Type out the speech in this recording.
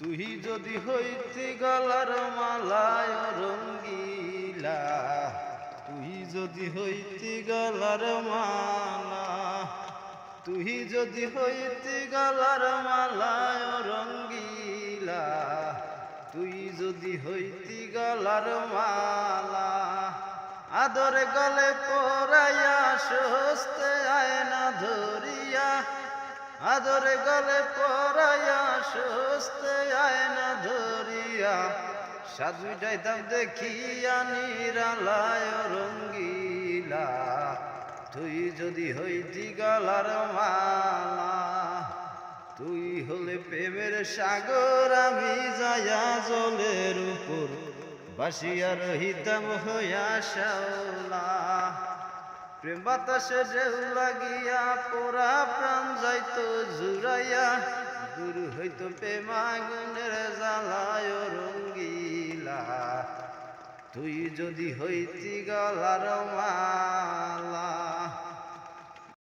তুই যদি হইতি গলার মালায় রঙ্গিলা, তুই যদি হইতি গলার মালা, তুই যদি হইতি গলার মালায় রঙ্গিলা, তুই যদি হইতি গলার মালা, আদরে গলে পরাইয়া স্বস্তে আয়না ধরিয়া, আদরে গলে পরাইয়া স্বস্তে আয়না ধরিয়া, সাধু যাইতাম দেখিয়া নিরালায় রঙ্গিলা, তুই যদি হইতি গলার মালা, তুই হলে প্রেমের সাগর, আমি যাইয়া জলের উপর বাসিয়া রহিতাম হইয়া শ্যাওলা। প্রেম বাতাসে ঢেউ লাগিয়া পোড়া প্রাণ যাইত জুড়াইয়া, দূর হইত প্রেম আগুনের জ্বালায় রঙ্গিলা, তুই যদি হইতি গলার মালা।